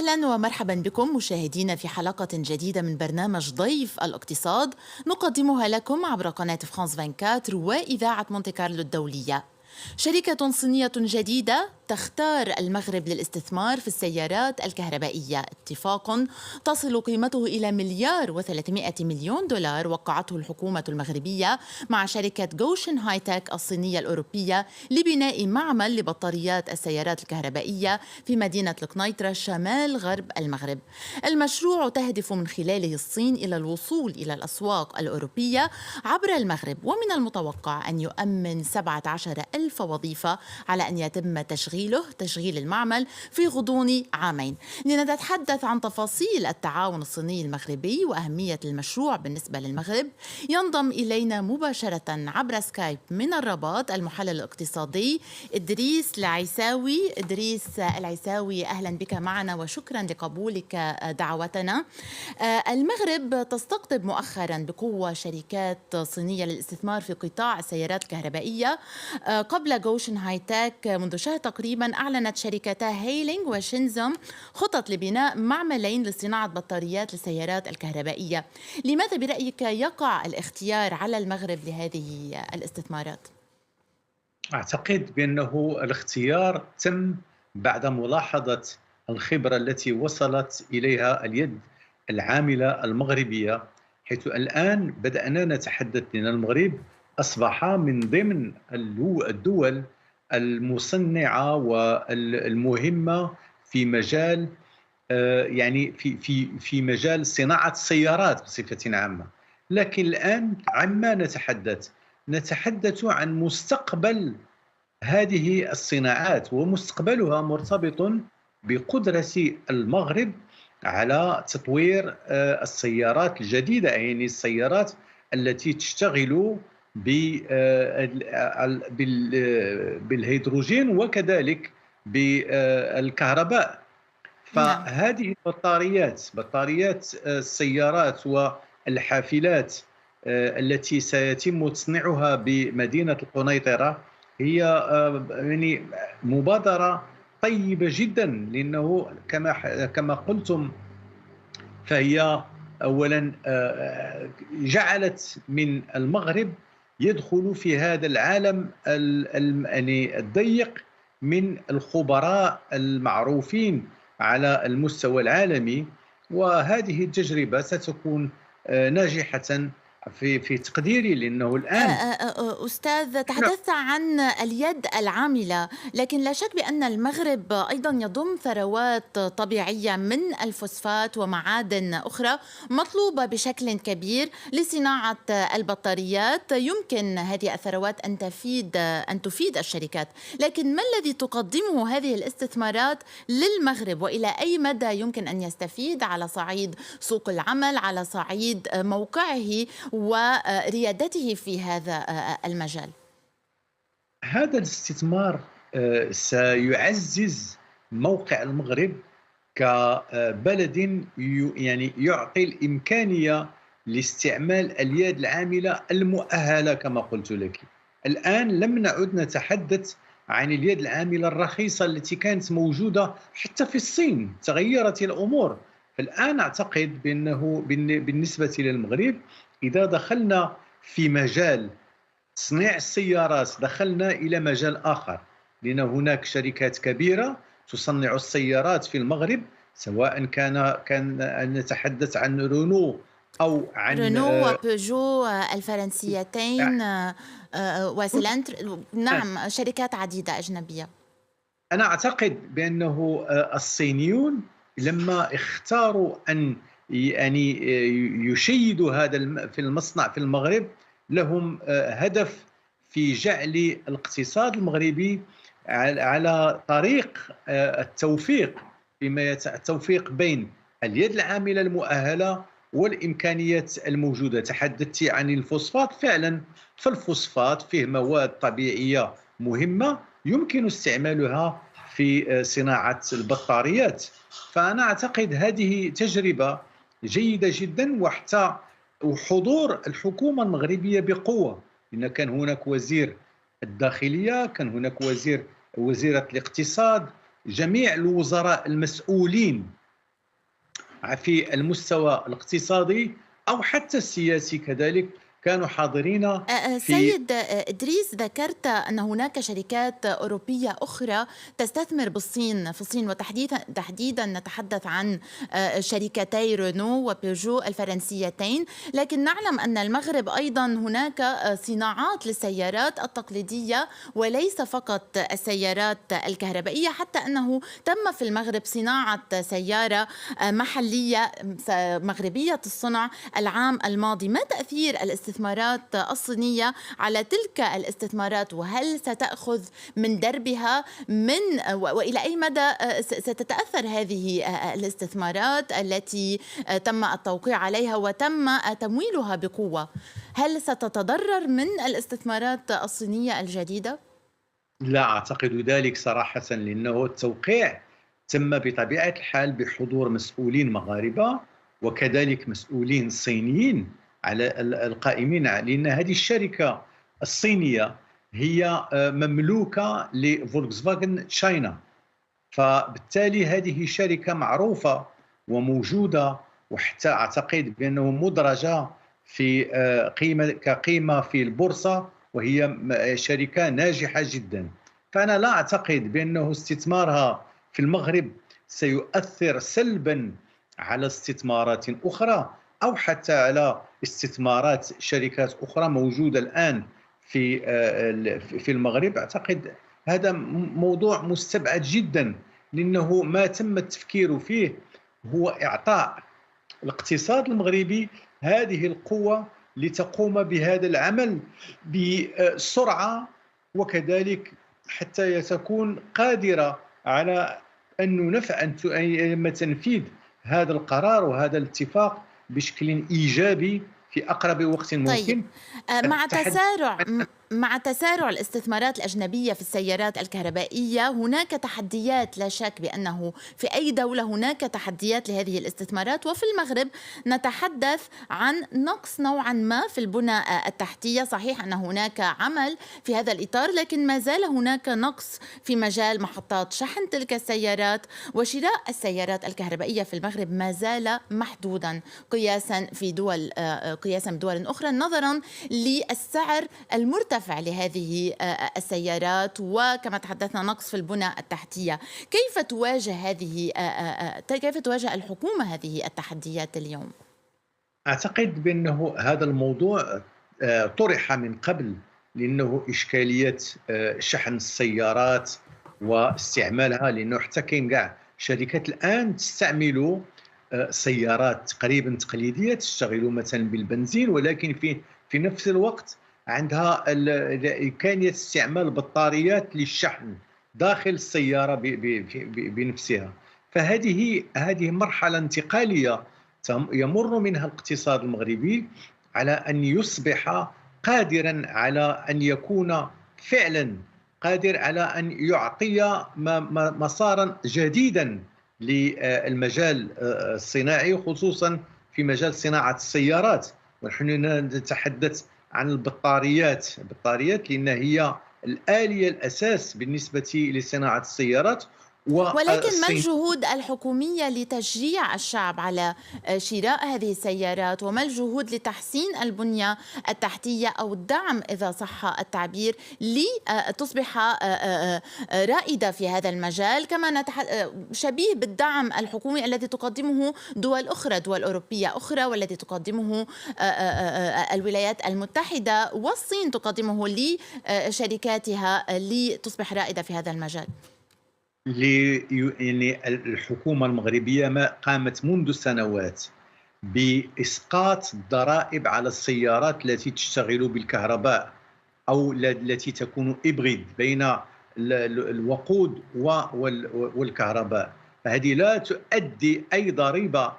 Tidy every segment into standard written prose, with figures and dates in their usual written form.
أهلا ومرحبا بكم مشاهدينا في حلقة جديدة من برنامج ضيف الاقتصاد نقدمها لكم عبر قناة فرانس 24 وإذاعة مونتي كارلو الدولية. شركة صينية جديدة تختار المغرب للاستثمار في السيارات الكهربائية. اتفاق تصل قيمته إلى $1,300,000,000 وقعته الحكومة المغربية مع شركة جوشن هايتك الصينية الأوروبية لبناء معمل لبطاريات السيارات الكهربائية في مدينة القنيطرة شمال غرب المغرب. المشروع تهدف من خلاله الصين إلى الوصول إلى الأسواق الأوروبية عبر المغرب، ومن المتوقع أن يؤمن 17,000 وظيفة على أن يتم تشغيل المعمل في غضون عامين. لنتحدث عن تفاصيل التعاون الصيني المغربي وأهمية المشروع بالنسبة للمغرب ينضم إلينا مباشرة عبر سكايب من الرباط المحلل الاقتصادي إدريس العيساوي. إدريس العيساوي، أهلا بك معنا وشكرا لقبولك دعوتنا. المغرب تستقطب مؤخرا بقوة شركات صينية للاستثمار في قطاع السيارات الكهربائية. قبل جوشن هايتك منذ شهر تقريبا أعلنت شركتا هيلينغ وشينزوم خطط لبناء معملين لصناعة بطاريات للسيارات الكهربائية. لماذا برأيك يقع الاختيار على المغرب لهذه الاستثمارات؟ أعتقد بأنه الاختيار تم بعد ملاحظة الخبرة التي وصلت إليها اليد العاملة المغربية، حيث الآن بدأنا نتحدث أن المغرب أصبح من ضمن الدول المصنعة والمهمة في مجال يعني في مجال صناعة السيارات بصفة عامة. لكن الآن عما نتحدث عن مستقبل هذه الصناعات، ومستقبلها مرتبط بقدرة المغرب على تطوير السيارات الجديدة، يعني السيارات التي تشتغل بالهيدروجين وكذلك بالكهرباء. نعم. فهذه بطاريات السيارات والحافلات التي سيتم تصنيعها بمدينة القنيطرة هي يعني مبادرة طيبة جدا، لأنه كما قلتم فهي أولا جعلت من المغرب يدخل في هذا العالم يعني الضيق من الخبراء المعروفين على المستوى العالمي. وهذه التجربة ستكون ناجحة في تقديري، لأنه الآن أستاذ، تحدثت عن اليد العاملة، لكن لا شك بأن المغرب أيضا يضم ثروات طبيعية من الفوسفات ومعادن أخرى مطلوبة بشكل كبير لصناعة البطاريات. يمكن هذه الثروات أن تفيد الشركات، لكن ما الذي تقدمه هذه الاستثمارات للمغرب، وإلى أي مدى يمكن أن يستفيد على صعيد سوق العمل، على صعيد موقعه وريادته في هذا المجال؟ هذا الاستثمار سيعزز موقع المغرب كبلد يعني يعطي الإمكانية لاستعمال اليد العاملة المؤهلة كما قلت لك. الآن لم نعد نتحدث عن اليد العاملة الرخيصة التي كانت موجودة حتى في الصين، تغيرت الأمور. فالآن أعتقد بأنه بالنسبة للمغرب إذا دخلنا في مجال تصنيع السيارات دخلنا إلى مجال آخر، لأن هناك شركات كبيرة تصنع السيارات في المغرب، سواء كان نتحدث عن رونو أو عن رينو وبيجو الفرنسيتين وسيلانتر، نعم، شركات عديدة أجنبية. أنا أعتقد بأنه الصينيون لما اختاروا أن يعني يشيدوا هذا في المصنع في المغرب، لهم هدف في جعل الاقتصاد المغربي على طريق التوفيق، التوفيق بين اليد العاملة المؤهلة والإمكانيات الموجودة. تحدثت عن الفوسفات، فعلا فالفوسفات فيه مواد طبيعية مهمة يمكن استعمالها في صناعة البطاريات. فأنا أعتقد هذه تجربة جيدة جدا، وحتى وحضور الحكومة المغربية بقوة، لأن كان هناك وزير الداخلية، كان هناك وزيرة الاقتصاد، جميع الوزراء المسؤولين في المستوى الاقتصادي أو حتى السياسي كذلك كانوا حاضرين في. سيد إدريس، ذكرت أن هناك شركات أوروبية أخرى تستثمر بالصين، في الصين تحديدا نتحدث عن شركتي رينو وبيجو الفرنسيتين، لكن نعلم أن المغرب أيضا هناك صناعات للسيارات التقليدية وليس فقط السيارات الكهربائية، حتى أنه تم في المغرب صناعة سيارة محلية مغربية الصنع العام الماضي. ما تأثير الاستثمارات الصينية على تلك الاستثمارات، وهل ستأخذ من دربها وإلى أي مدى ستتأثر هذه الاستثمارات التي تم التوقيع عليها وتم تمويلها بقوة؟ هل ستتضرر من الاستثمارات الصينية الجديدة؟ لا أعتقد ذلك صراحة، لأنه التوقيع تم بطبيعة الحال بحضور مسؤولين مغاربة وكذلك مسؤولين صينيين على القائمين، لأن هذه الشركة الصينية هي مملوكة لفولكس فاجن تشاينا، فبالتالي هذه شركة معروفة وموجودة، وحتى أعتقد بأنه مدرجة في كقيمة في البورصة، وهي شركة ناجحة جدا. فأنا لا أعتقد بأنه استثمارها في المغرب سيؤثر سلبا على استثمارات أخرى أو حتى على استثمارات شركات أخرى موجودة الآن في المغرب. أعتقد هذا موضوع مستبعد جدا، لأنه ما تم التفكير فيه هو إعطاء الاقتصاد المغربي هذه القوة لتقوم بهذا العمل بسرعة، وكذلك حتى تكون قادرة على أن تنفيذ هذا القرار وهذا الاتفاق بشكل إيجابي في أقرب وقت طيب، ممكن. مع تسارع الاستثمارات الأجنبية في السيارات الكهربائية هناك تحديات، لا شك بأنه في أي دولة هناك تحديات لهذه الاستثمارات، وفي المغرب نتحدث عن نقص نوعا ما في البنى التحتية. صحيح أن هناك عمل في هذا الإطار، لكن ما زال هناك نقص في مجال محطات شحن تلك السيارات، وشراء السيارات الكهربائية في المغرب ما زال محدودا قياسا بدول أخرى، نظرا للسعر المرتفع لهذه السيارات، وكما تحدثنا نقص في البنى التحتية. كيف تواجه الحكومة هذه التحديات اليوم؟ أعتقد بأنه هذا الموضوع طرح من قبل، لأنه إشكالية شحن السيارات واستعمالها، لأنه حتى كاين كاع شركات الآن تستعمل سيارات تقريبا تقليدية تشتغل مثلا بالبنزين، ولكن في نفس الوقت عندها إمكانية استعمال بطاريات للشحن داخل السيارة بنفسها. فهذه مرحلة انتقالية يمر منها الاقتصاد المغربي على أن يصبح قادرا على أن يكون فعلا قادر على أن يعطي مسارا جديدا للمجال الصناعي، خصوصا في مجال صناعة السيارات. ونحن نتحدث عن البطاريات لأن هي الآلية الأساس بالنسبة لصناعة السيارات. ولكن ما الجهود الحكومية لتشجيع الشعب على شراء هذه السيارات، وما الجهود لتحسين البنية التحتية أو الدعم إذا صح التعبير لتصبح رائدة في هذا المجال، كما شبيه بالدعم الحكومي الذي تقدمه دول أوروبية أخرى، والذي تقدمه الولايات المتحدة والصين تقدمه لشركاتها لتصبح رائدة في هذا المجال؟ يعني الحكومة المغربية ما قامت منذ سنوات بإسقاط الضرائب على السيارات التي تشتغل بالكهرباء أو التي تكون إبريد بين الوقود والكهرباء. فهذه لا تؤدي أي ضريبة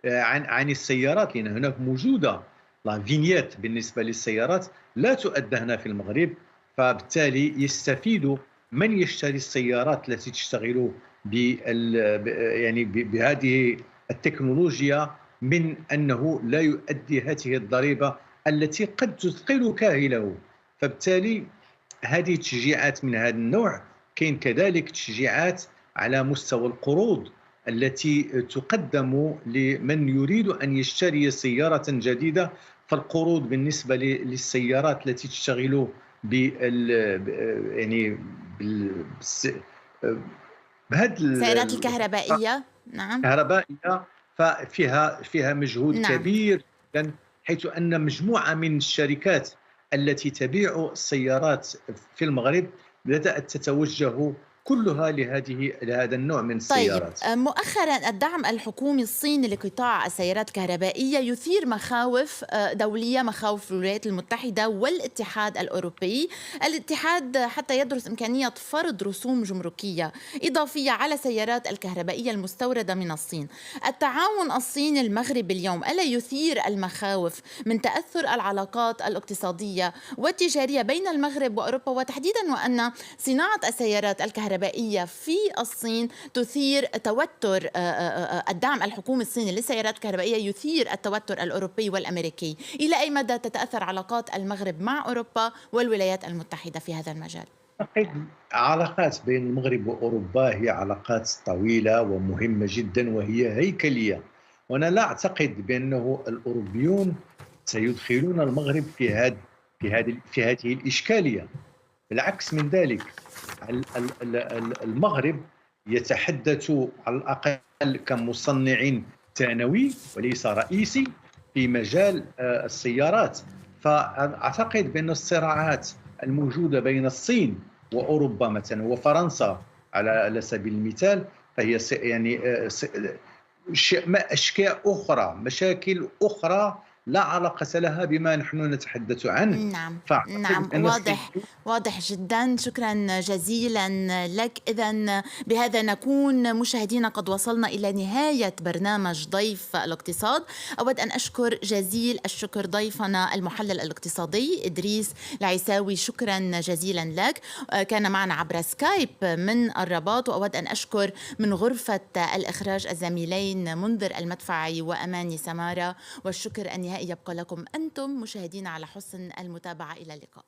عن السيارات، لأن هناك موجودة لا فينيات بالنسبة للسيارات لا تؤدى هنا في المغرب. فبالتالي يستفيد من يشتري السيارات التي تشتغل يعني بهذه التكنولوجيا من أنه لا يؤدي هذه الضريبة التي قد تثقل كاهله. فبالتالي هذه تشجيعات من هذا النوع. كاين كذلك تشجيعات على مستوى القروض التي تقدم لمن يريد أن يشتري سيارة جديدة. فالقروض بالنسبة للسيارات التي تشتغل يعني بالس... بهذه السيارات الكهربائية، نعم. الكهربائية، ففيها مجهود نعم. كبير جدا، حيث أن مجموعة من الشركات التي تبيع السيارات في المغرب بدأت تتوجه كلها لهذا النوع من طيب، السيارات. مؤخرا الدعم الحكومي الصيني لقطاع السيارات الكهربائية يثير مخاوف دولية، مخاوف الولايات المتحدة والاتحاد الأوروبي. الاتحاد حتى يدرس إمكانية فرض رسوم جمركية إضافية على السيارات الكهربائية المستوردة من الصين. التعاون الصيني المغربي اليوم ألا يثير المخاوف من تأثر العلاقات الاقتصادية والتجارية بين المغرب وأوروبا، وتحديدا وأن صناعة السيارات الكهربائية في الصين تثير توتر، الدعم الحكومي الصيني للسيارات الكهربائية يثير التوتر الأوروبي والأمريكي. إلى أي مدى تتأثر علاقات المغرب مع أوروبا والولايات المتحدة في هذا المجال؟ أعتقد علاقات بين المغرب وأوروبا هي علاقات طويلة ومهمة جدا وهي هيكلية، وأنا لا أعتقد بأنه الأوروبيون سيدخلون المغرب في هذه الإشكالية. بالعكس من ذلك، المغرب يتحدث على الأقل كمصنع ثانوي وليس رئيسي في مجال السيارات. فأعتقد بأن الصراعات الموجودة بين الصين وأوروبا مثلا وفرنسا على سبيل المثال، فهي يعني أشياء أخرى، مشاكل أخرى لا علاقة لها بما نحن نتحدث عنه. نعم، فأعتقد نعم، أن واضح، واضح جدا. شكرا جزيلا لك. إذن بهذا نكون مشاهدينا قد وصلنا إلى نهاية برنامج ضيف الاقتصاد. أود أن أشكر جزيل الشكر ضيفنا المحلل الاقتصادي إدريس العيساوي، شكرا جزيلا لك. كان معنا عبر سكايب من الرباط. وأود أن أشكر من غرفة الإخراج الزميلين منذر المدفعي وأماني سمارة. والشكر النهائي يبقى لكم أنتم مشاهدين على حسن المتابعة. إلى اللقاء.